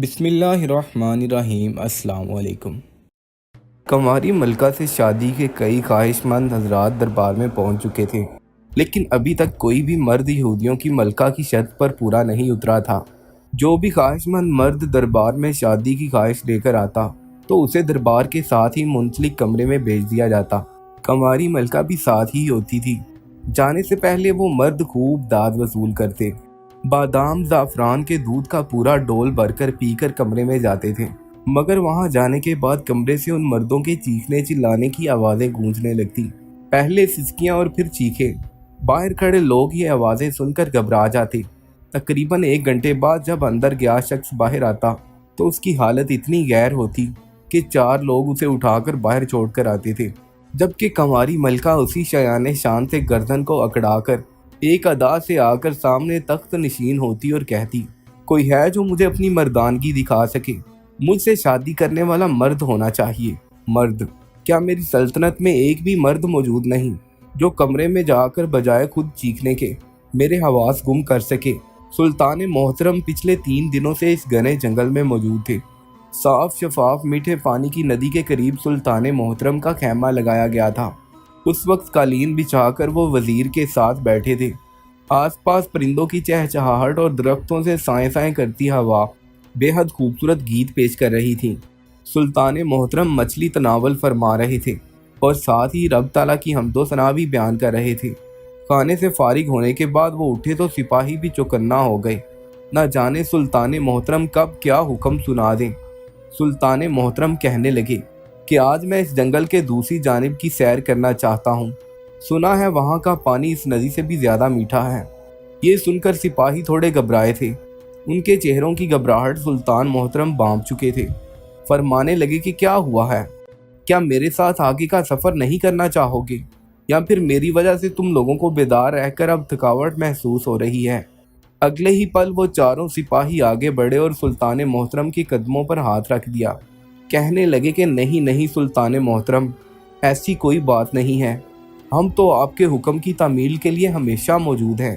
بسم اللہ الرحمن الرحیم۔ السلام علیکم۔ کنواری ملکہ سے شادی کے کئی خواہش مند حضرات دربار میں پہنچ چکے تھے، لیکن ابھی تک کوئی بھی مرد یہودیوں کی ملکہ کی شرط پر پورا نہیں اترا تھا۔ جو بھی خواہش مند مرد دربار میں شادی کی خواہش لے کر آتا تو اسے دربار کے ساتھ ہی منسلک کمرے میں بھیج دیا جاتا۔ کنواری ملکہ بھی ساتھ ہی ہوتی تھی۔ جانے سے پہلے وہ مرد خوب داد وصول کرتے، بادام زعفران کے دودھ کا پورا ڈول بھر کر پی کر کمرے میں جاتے تھے، مگر وہاں جانے کے بعد کمرے سے ان مردوں کے چیخنے چلانے کی آوازیں گونجنے لگتی، پہلے سسکیاں اور پھر چیخیں۔ باہر کھڑے لوگ یہ آوازیں سن کر گھبرا جاتے۔ تقریباً 1 گھنٹے بعد جب اندر گیا شخص باہر آتا تو اس کی حالت اتنی غیر ہوتی کہ 4 لوگ اسے اٹھا کر باہر چھوڑ کر آتے تھے، جبکہ کنواری ملکہ اسی شایان شان سے گردن کو اکڑا کر ایک ادا سے آ کر سامنے تخت نشین ہوتی اور کہتی، کوئی ہے جو مجھے اپنی مردانگی دکھا سکے؟ مجھ سے شادی کرنے والا مرد ہونا چاہیے۔ مرد؟ کیا میری سلطنت میں ایک بھی مرد موجود نہیں جو کمرے میں جا کر بجائے خود چیخنے کے میرے حواس گم کر سکے؟ سلطان محترم پچھلے 3 دنوں سے اس گھنے جنگل میں موجود تھے۔ صاف شفاف میٹھے پانی کی ندی کے قریب سلطان محترم کا خیمہ لگایا گیا تھا۔ اس وقت قالین بچھا کر وہ وزیر کے ساتھ بیٹھے تھے۔ آس پاس پرندوں کی چہچہاہٹ اور درختوں سے سائیں سائیں کرتی ہوا بے حد خوبصورت گیت پیش کر رہی تھی۔ سلطان محترم مچھلی تناول فرما رہے تھے اور ساتھ ہی رب تعالیٰ کی حمد و ثنا بھی بیان کر رہے تھے۔ کھانے سے فارغ ہونے کے بعد وہ اٹھے تو سپاہی بھی چوکنا ہو گئے، نہ جانے سلطان محترم کب کیا حکم سنا دیں۔ سلطان محترم کہنے لگے کہ آج میں اس جنگل کے دوسری جانب کی سیر کرنا چاہتا ہوں، سنا ہے وہاں کا پانی اس ندی سے بھی زیادہ میٹھا ہے۔ یہ سن کر سپاہی تھوڑے گھبرائے تھے، ان کے چہروں کی گھبراہٹ سلطان محترم بانپ چکے تھے۔ فرمانے لگے کہ کیا ہوا ہے؟ کیا میرے ساتھ آگے کا سفر نہیں کرنا چاہو گے، یا پھر میری وجہ سے تم لوگوں کو بیدار رہ کر اب تھکاوٹ محسوس ہو رہی ہے؟ اگلے ہی پل وہ 4 سپاہی آگے بڑھے اور سلطان محترم کے قدموں پر ہاتھ رکھ دیا۔ کہنے لگے کہ نہیں سلطان محترم، ایسی کوئی بات نہیں ہے، ہم تو آپ کے حکم کی تعمیل کے لیے ہمیشہ موجود ہیں۔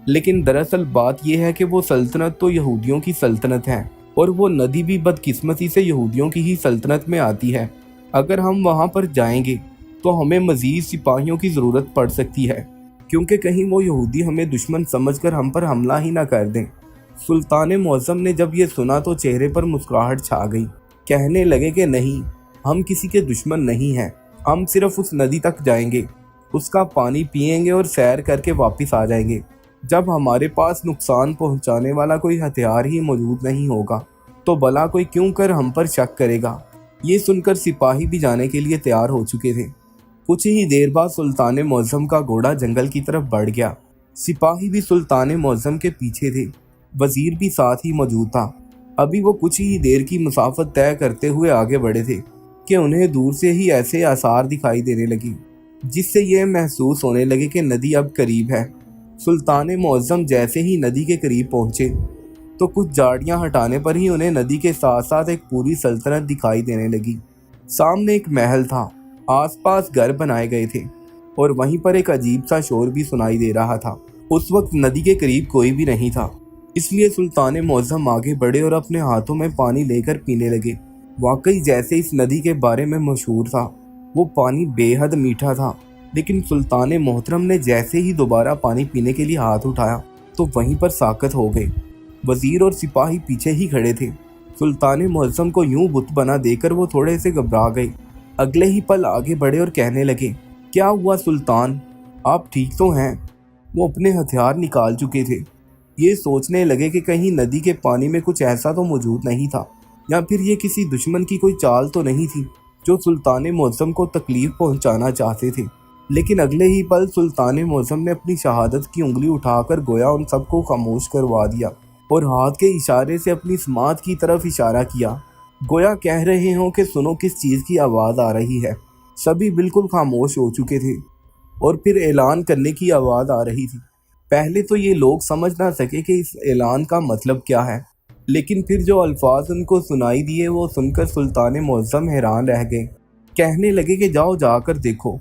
لیکن دراصل بات یہ ہے کہ وہ سلطنت تو یہودیوں کی سلطنت ہے، اور وہ ندی بھی بدقسمتی سے یہودیوں کی ہی سلطنت میں آتی ہے۔ اگر ہم وہاں پر جائیں گے تو ہمیں مزید سپاہیوں کی ضرورت پڑ سکتی ہے، کیونکہ کہیں وہ یہودی ہمیں دشمن سمجھ کر ہم پر حملہ ہی نہ کر دیں۔ سلطان معظم نے جب یہ سنا تو چہرے پر مسکراہٹ چھا گئی۔ کہنے لگے کہ نہیں، ہم کسی کے دشمن نہیں ہیں، ہم صرف اس ندی تک جائیں گے، اس کا پانی پئیں گے اور سیر کر کے واپس آ جائیں گے۔ جب ہمارے پاس نقصان پہنچانے والا کوئی ہتھیار ہی موجود نہیں ہوگا تو بھلا کوئی کیوں کر ہم پر شک کرے گا؟ یہ سن کر سپاہی بھی جانے کے لیے تیار ہو چکے تھے۔ کچھ ہی دیر بعد سلطان معظم کا گھوڑا جنگل کی طرف بڑھ گیا۔ سپاہی بھی سلطان معظم کے پیچھے تھے، وزیر بھی ساتھ ہی موجود تھا۔ ابھی وہ کچھ ہی دیر کی مسافت طے کرتے ہوئے آگے بڑھے تھے کہ انہیں دور سے ہی ایسے آثار دکھائی دینے لگی جس سے یہ محسوس ہونے لگے کہ ندی اب قریب ہے۔ سلطان معظم جیسے ہی ندی کے قریب پہنچے تو کچھ جھاڑیاں ہٹانے پر ہی انہیں ندی کے ساتھ ساتھ ایک پوری سلطنت دکھائی دینے لگی۔ سامنے ایک محل تھا، آس پاس گھر بنائے گئے تھے، اور وہیں پر ایک عجیب سا شور بھی سنائی دے رہا تھا۔ اس وقت ندی کے قریب کوئی بھی نہیں تھا، اس لیے سلطان معظم آگے بڑھے اور اپنے ہاتھوں میں پانی لے کر پینے لگے۔ واقعی جیسے اس ندی کے بارے میں مشہور تھا، وہ پانی بے حد میٹھا تھا، لیکن سلطان محترم نے جیسے ہی دوبارہ پانی پینے کے لیے ہاتھ اٹھایا تو وہیں پر ساکت ہو گئے۔ وزیر اور سپاہی پیچھے ہی کھڑے تھے۔ سلطان معظم کو یوں بت بنا دے کر وہ تھوڑے سے گھبرا گئے۔ اگلے ہی پل آگے بڑھے اور کہنے لگے، کیا ہوا سلطان، آپ ٹھیک تو ہیں؟ وہ اپنے ہتھیار نکال چکے تھے۔ یہ سوچنے لگے کہ کہیں ندی کے پانی میں کچھ ایسا تو موجود نہیں تھا، یا پھر یہ کسی دشمن کی کوئی چال تو نہیں تھی جو سلطان معظم کو تکلیف پہنچانا چاہتے تھے۔ لیکن اگلے ہی پل سلطان معظم نے اپنی شہادت کی انگلی اٹھا کر گویا ان سب کو خاموش کروا دیا، اور ہاتھ کے اشارے سے اپنی سماعت کی طرف اشارہ کیا، گویا کہہ رہے ہوں کہ سنو کس چیز کی آواز آ رہی ہے۔ سبھی بالکل خاموش ہو چکے تھے، اور پھر اعلان کرنے کی آواز آ رہی تھی۔ پہلے تو یہ لوگ سمجھ نہ سکے کہ اس اعلان کا مطلب کیا ہے، لیکن پھر جو الفاظ ان کو سنائی دیے وہ سن کر سلطان معظم حیران رہ گئے۔ کہنے لگے کہ جاؤ جا کر دیکھو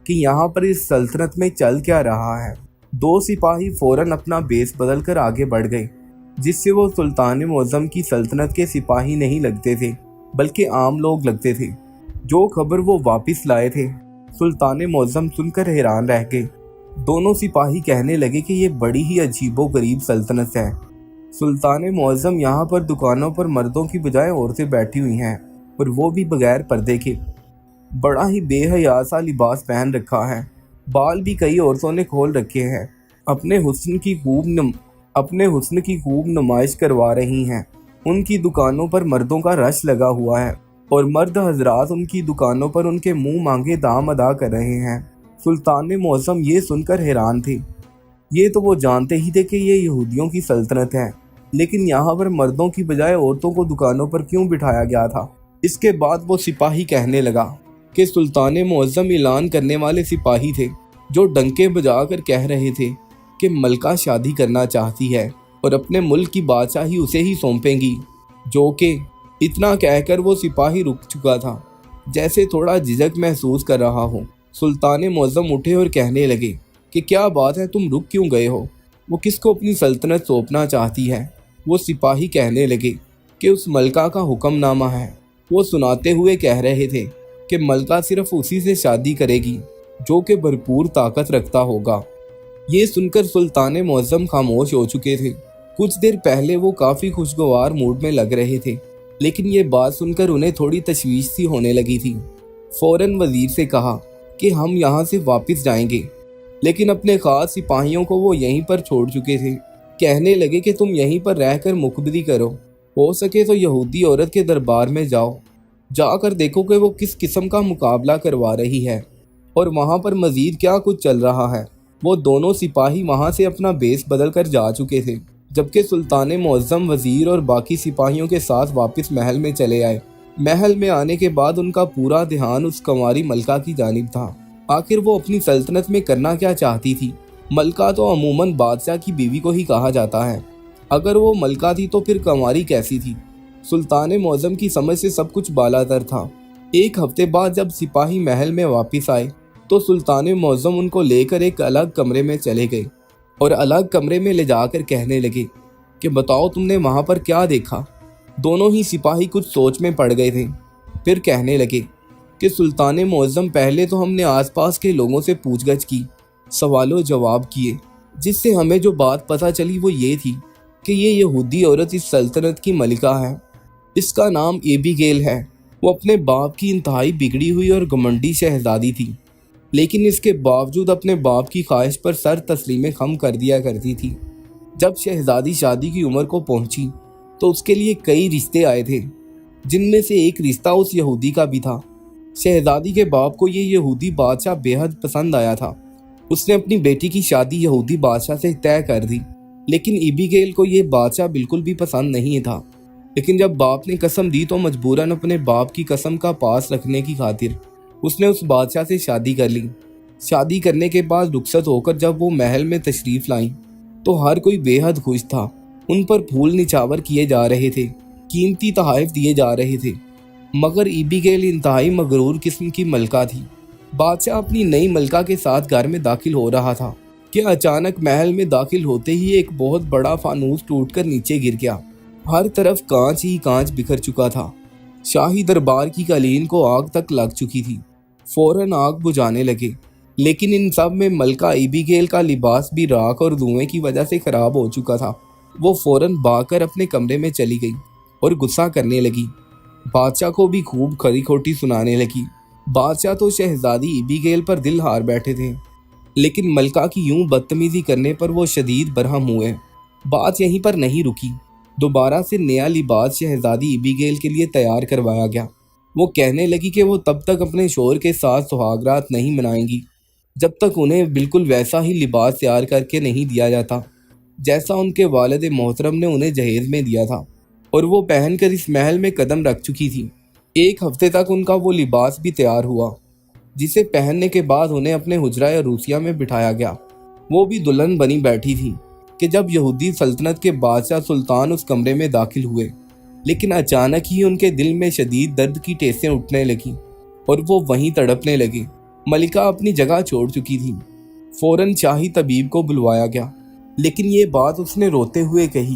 کہ یہاں پر اس سلطنت میں چل کیا رہا ہے۔ 2 سپاہی فوراً اپنا بیس بدل کر آگے بڑھ گئے۔ جس سے وہ سلطان معظم کی سلطنت کے سپاہی نہیں لگتے تھے بلکہ عام لوگ لگتے تھے۔ جو خبر وہ واپس لائے تھے سلطان معظم سن کر حیران رہ گئے۔ دونوں سپاہی کہنے لگے کہ یہ بڑی ہی عجیب و غریب سلطنت ہے۔ سلطان معظم یہاں پر دکانوں پر مردوں کی بجائے عورتیں بیٹھی ہوئی ہیں اور وہ بھی بغیر پردے کے۔ بڑا ہی بے حیا سا لباس پہن رکھا ہے، بال بھی کئی عورتوں نے کھول رکھے ہیں، اپنے حسن کی خوب نمائش کروا رہی ہیں۔ ان کی دکانوں پر مردوں کا رش لگا ہوا ہے اور مرد حضرات ان کی دکانوں پر ان کے منہ مانگے دام ادا کر رہے ہیں۔ سلطان معظم یہ سن کر حیران تھے۔ یہ تو وہ جانتے ہی تھے کہ یہ یہودیوں کی سلطنت ہے، لیکن یہاں پر مردوں کی بجائے عورتوں کو دکانوں پر کیوں بٹھایا گیا تھا؟ اس کے بعد وہ سپاہی کہنے لگا کہ سلطان معظم اعلان کرنے والے سپاہی تھے جو ڈنکے بجا کر کہہ رہے تھے کہ ملکہ شادی کرنا چاہتی ہے اور اپنے ملک کی بادشاہی اسے ہی سونپیں گی۔ جو کہ اتنا کہہ کر وہ سپاہی رک چکا تھا، جیسے تھوڑا جھجک محسوس کر رہا ہو۔ سلطان معظم اٹھے اور کہنے لگے کہ کیا بات ہے، تم رک کیوں گئے ہو؟ وہ کس کو اپنی سلطنت سونپنا چاہتی ہے؟ وہ سپاہی کہنے لگے کہ اس ملکہ کا حکم نامہ ہے۔ وہ سناتے ہوئے کہہ رہے تھے کہ ملکہ صرف اسی سے شادی کرے گی جو کہ بھرپور طاقت رکھتا ہوگا۔ یہ سن کر سلطان معظم خاموش ہو چکے تھے۔ کچھ دیر پہلے وہ کافی خوشگوار موڈ میں لگ رہے تھے، لیکن یہ بات سن کر انہیں تھوڑی تشویش سی ہونے لگی تھی۔ فوراً وزیر سے کہا کہ ہم یہاں سے واپس جائیں گے، لیکن اپنے خاص سپاہیوں کو وہ یہیں پر چھوڑ چکے تھے۔ کہنے لگے کہ تم یہیں پر رہ کر مخبری کرو، ہو سکے تو یہودی عورت کے دربار میں جاؤ، جا کر دیکھو کہ وہ کس قسم کا مقابلہ کروا رہی ہے اور وہاں پر مزید کیا کچھ چل رہا ہے۔ وہ دونوں سپاہی وہاں سے اپنا بیس بدل کر جا چکے تھے، جبکہ سلطان معظم وزیر اور باقی سپاہیوں کے ساتھ واپس محل میں چلے آئے۔ محل میں آنے کے بعد ان کا پورا دھیان اس کنواری ملکہ کی جانب تھا۔ آخر وہ اپنی سلطنت میں کرنا کیا چاہتی تھی؟ ملکہ تو عموماً بادشاہ کی بیوی کو ہی کہا جاتا ہے، اگر وہ ملکہ تھی تو پھر کنواری کیسی تھی؟ سلطان معظم کی سمجھ سے سب کچھ بالاتر تھا۔ ایک ہفتے بعد جب سپاہی محل میں واپس آئے تو سلطان معظم ان کو لے کر ایک الگ کمرے میں چلے گئے اور الگ کمرے میں لے جا کر کہنے لگے کہ بتاؤ تم نے وہاں پر کیا دیکھا؟ دونوں ہی سپاہی کچھ سوچ میں پڑ گئے تھے، پھر کہنے لگے کہ سلطان معظم پہلے تو ہم نے آس پاس کے لوگوں سے پوچھ گچھ کی، سوال و جواب کیے، جس سے ہمیں جو بات پتہ چلی وہ یہ تھی کہ یہ یہودی عورت اس سلطنت کی ملکہ ہے۔ اس کا نام ایبیگیل ہے۔ وہ اپنے باپ کی انتہائی بگڑی ہوئی اور گھمنڈی شہزادی تھی، لیکن اس کے باوجود اپنے باپ کی خواہش پر سر تسلیم خم کر دیا کرتی تھی۔ جب شہزادی شادی کی عمر کو پہنچی تو اس کے لیے کئی رشتے آئے تھے، جن میں سے ایک رشتہ اس یہودی کا بھی تھا۔ شہزادی کے باپ کو یہ یہودی بادشاہ بے حد پسند آیا تھا۔ اس نے اپنی بیٹی کی شادی یہودی بادشاہ سے طے کر دی، لیکن ایبیگیل کو یہ بادشاہ بالکل بھی پسند نہیں تھا۔ لیکن جب باپ نے قسم دی تو مجبوراً اپنے باپ کی قسم کا پاس رکھنے کی خاطر اس نے اس بادشاہ سے شادی کر لی۔ شادی کرنے کے بعد رخصت ہو کر جب وہ محل میں تشریف لائیں تو ہر کوئی بے حد خوش تھا۔ ان پر پھول نچھاور کیے جا رہے تھے، قیمتی تحائف دیے جا رہے تھے، مگر ایبیگیل انتہائی مغرور قسم کی ملکہ تھی۔ بادشاہ اپنی نئی ملکہ کے ساتھ گھر میں داخل ہو رہا تھا کہ اچانک محل میں داخل ہوتے ہی ایک بہت بڑا فانوس ٹوٹ کر نیچے گر گیا۔ ہر طرف کانچ ہی کانچ بکھر چکا تھا۔ شاہی دربار کی قالین کو آگ تک لگ چکی تھی۔ فوراً آگ بجھانے لگے، لیکن ان سب میں ملکہ ایبیگیل کا لباس بھی راکھ اور دھوئیں کی وجہ سے خراب ہو چکا تھا۔ وہ فوراً بھاگ کر اپنے کمرے میں چلی گئی اور غصہ کرنے لگی۔ بادشاہ کو بھی خوب کھری کھوٹی سنانے لگی۔ بادشاہ تو شہزادی ایبیگیل پر دل ہار بیٹھے تھے، لیکن ملکہ کی یوں بدتمیزی کرنے پر وہ شدید برہم ہوئے۔ بات یہیں پر نہیں رکی، دوبارہ سے نیا لباس شہزادی ایبیگیل کے لیے تیار کروایا گیا۔ وہ کہنے لگی کہ وہ تب تک اپنے شوہر کے ساتھ سہاگرات نہیں منائیں گی جب تک انہیں بالکل ویسا ہی لباس تیار کر کے نہیں دیا جاتا جیسا ان کے والد محترم نے انہیں جہیز میں دیا تھا، اور وہ پہن کر اس محل میں قدم رکھ چکی تھی۔ ایک ہفتے تک ان کا وہ لباس بھی تیار ہوا، جسے پہننے کے بعد انہیں اپنے حجرہ عروسیہ میں بٹھایا گیا۔ وہ بھی دلہن بنی بیٹھی تھی کہ جب یہودی سلطنت کے بادشاہ سلطان اس کمرے میں داخل ہوئے، لیکن اچانک ہی ان کے دل میں شدید درد کی ٹیسیں اٹھنے لگیں اور وہ وہیں تڑپنے لگے۔ ملکہ اپنی جگہ چھوڑ چکی تھی۔ فوراً شاہی طبیب کو بلوایا گیا، لیکن یہ بات اس نے روتے ہوئے کہی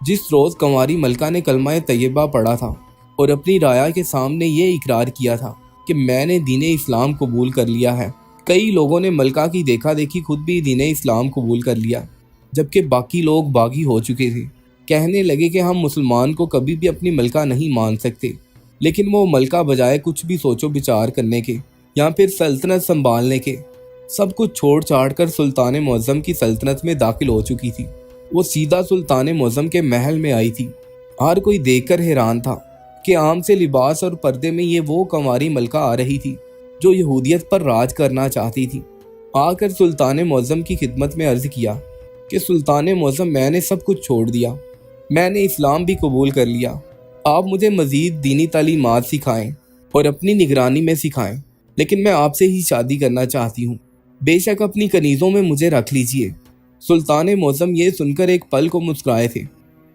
جس روز کنواری ملکہ نے کلمہ طیبہ پڑھا تھا اور اپنی رایا کے سامنے یہ اقرار کیا تھا کہ میں نے دین اسلام قبول کر لیا ہے، کئی لوگوں نے ملکہ کی دیکھا دیکھی خود بھی دین اسلام قبول کر لیا، جبکہ باقی لوگ باغی ہو چکے تھے۔ کہنے لگے کہ ہم مسلمان کو کبھی بھی اپنی ملکہ نہیں مان سکتے، لیکن وہ ملکہ بجائے کچھ بھی سوچ و بچار کرنے کے یا پھر سلطنت سنبھالنے کے سب کچھ چھوڑ چھاڑ کر سلطان معظم کی سلطنت میں داخل ہو چکی تھی۔ وہ سیدھا سلطان معظم کے محل میں آئی تھی۔ ہر کوئی دیکھ کر حیران تھا کہ عام سے لباس اور پردے میں یہ وہ کنواری ملکہ آ رہی تھی جو یہودیت پر راج کرنا چاہتی تھی۔ آ کر سلطان معظم کی خدمت میں عرض کیا کہ سلطان معظم، میں نے سب کچھ چھوڑ دیا، میں نے اسلام بھی قبول کر لیا، آپ مجھے مزید دینی تعلیمات سکھائیں اور اپنی نگرانی میں سکھائیں، لیکن میں آپ سے ہی شادی کرنا چاہتی ہوں، بے شک اپنی کنیزوں میں مجھے رکھ لیجئے۔ سلطان معظم یہ سن کر ایک پل کو مسکرائے تھے،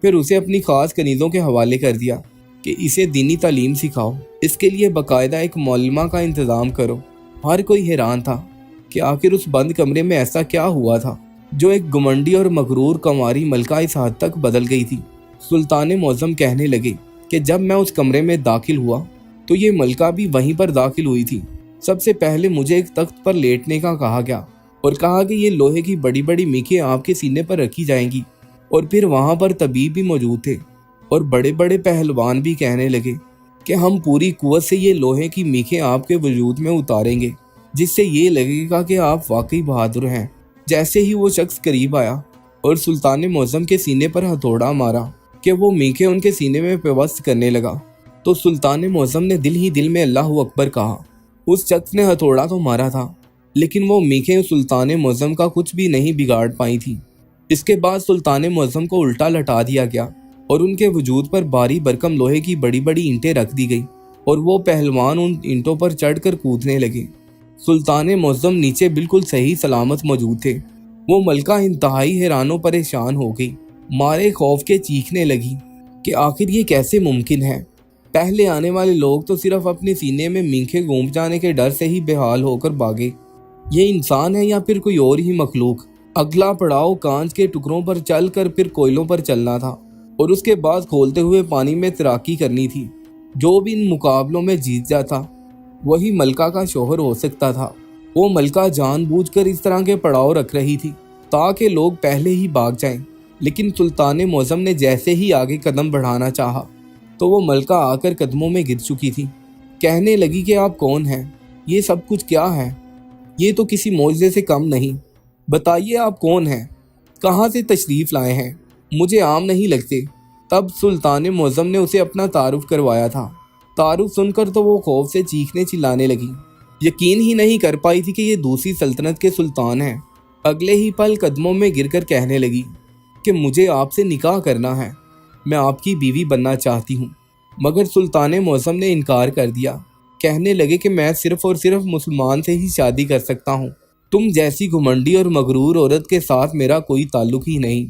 پھر اسے اپنی خاص کنیزوں کے حوالے کر دیا کہ اسے دینی تعلیم سکھاؤ، اس کے لیے باقاعدہ ایک معلمہ کا انتظام کرو۔ ہر کوئی حیران تھا کہ آخر اس بند کمرے میں ایسا کیا ہوا تھا جو ایک گمنڈی اور مغرور کنواری ملکہ اس حد تک بدل گئی تھی۔ سلطان معظم کہنے لگے کہ جب میں اس کمرے میں داخل ہوا تو یہ ملکہ بھی وہیں پر داخل ہوئی تھی۔ سب سے پہلے مجھے ایک تخت پر لیٹنے کا کہا گیا اور کہا کہ یہ لوہے کی بڑی بڑی میخیں آپ کے سینے پر رکھی جائیں گی، اور پھر وہاں پر طبیب بھی موجود تھے اور بڑے بڑے پہلوان بھی کہنے لگے کہ ہم پوری قوت سے یہ لوہے کی میخیں آپ کے وجود میں اتاریں گے، جس سے یہ لگے گا کہ آپ واقعی بہادر ہیں۔ جیسے ہی وہ شخص قریب آیا اور سلطان معظم کے سینے پر ہتھوڑا مارا کہ وہ میخیں ان کے سینے میں پیوست کرنے لگا، تو سلطان معظم نے دل ہی دل میں اللہ اکبر کہا۔ اس شخص نے ہتھوڑا تو مارا تھا، لیکن وہ میخیں سلطان معظم کا کچھ بھی نہیں بگاڑ پائی تھیں۔ اس کے بعد سلطان معظم کو الٹا لٹا دیا گیا اور ان کے وجود پر بھاری بھرکم لوہے کی بڑی بڑی اینٹیں رکھ دی گئی اور وہ پہلوان ان اینٹوں پر چڑھ کر کودنے لگے۔ سلطان معظم نیچے بالکل صحیح سلامت موجود تھے۔ وہ ملکہ انتہائی حیران و پریشان ہو گئی، مارے خوف کے چیخنے لگی کہ آخر یہ کیسے ممکن ہے؟ پہلے آنے والے لوگ تو صرف اپنے سینے میں میخیں گھوم جانے کے ڈر سے ہی بےحال ہو کر بھاگے۔ یہ انسان ہے یا پھر کوئی اور ہی مخلوق؟ اگلا پڑاؤ کانچ کے ٹکڑوں پر چل کر پھر کوئلوں پر چلنا تھا اور اس کے بعد کھولتے ہوئے پانی میں تیراکی کرنی تھی۔ جو بھی ان مقابلوں میں جیت جاتا وہی ملکہ کا شوہر ہو سکتا تھا۔ وہ ملکہ جان بوجھ کر اس طرح کے پڑاؤ رکھ رہی تھی تاکہ لوگ پہلے ہی بھاگ جائیں، لیکن سلطان معظم نے جیسے ہی آگے قدم بڑھانا چاہا تو وہ ملکہ آ کر قدموں میں گر چکی تھی۔ کہنے لگی کہ آپ کون ہیں؟ یہ سب کچھ کیا ہے؟ یہ تو کسی معجزے سے کم نہیں۔ بتائیے آپ کون ہیں؟ کہاں سے تشریف لائے ہیں؟ مجھے عام نہیں لگتے۔ تب سلطان معظم نے اسے اپنا تعارف کروایا تھا۔ تعارف سن کر تو وہ خوف سے چیخنے چلانے لگی، یقین ہی نہیں کر پائی تھی کہ یہ دوسری سلطنت کے سلطان ہیں۔ اگلے ہی پل قدموں میں گر کر کہنے لگی کہ مجھے آپ سے نکاح کرنا ہے، میں آپ کی بیوی بننا چاہتی ہوں۔ مگر سلطان معظم نے انکار کر دیا، کہنے لگے کہ میں صرف اور صرف مسلمان سے ہی شادی کر سکتا ہوں، تم جیسی گھمنڈی اور مغرور عورت کے ساتھ میرا کوئی تعلق ہی نہیں۔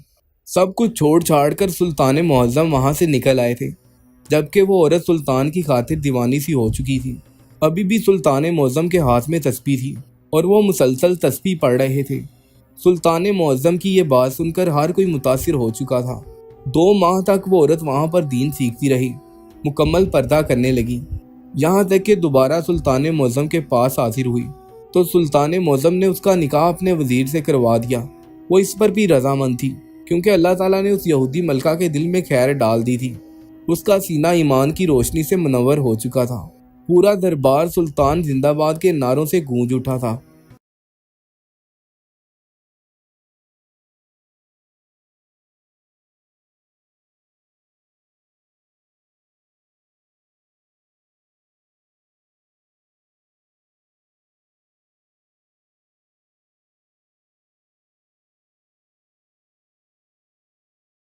سب کچھ چھوڑ چھاڑ کر سلطان معظم وہاں سے نکل آئے تھے، جبکہ وہ عورت سلطان کی خاطر دیوانی سی ہو چکی تھی۔ ابھی بھی سلطان معظم کے ہاتھ میں تسبیح تھی اور وہ مسلسل تسبیح پڑھ رہے تھے۔ سلطان معظم کی یہ بات سن کر ہر کوئی متاثر ہو چکا تھا۔ 2 ماہ تک وہ عورت وہاں پر دین سیکھتی رہی، مکمل پردہ کرنے لگی، یہاں تک کہ دوبارہ سلطان معظم کے پاس حاضر ہوئی تو سلطان معظم نے اس کا نکاح اپنے وزیر سے کروا دیا۔ وہ اس پر بھی رضامند تھی کیونکہ اللہ تعالیٰ نے اس یہودی ملکہ کے دل میں خیر ڈال دی تھی۔ اس کا سینہ ایمان کی روشنی سے منور ہو چکا تھا۔ پورا دربار سلطان زندہ باد کے نعروں سے گونج اٹھا تھا۔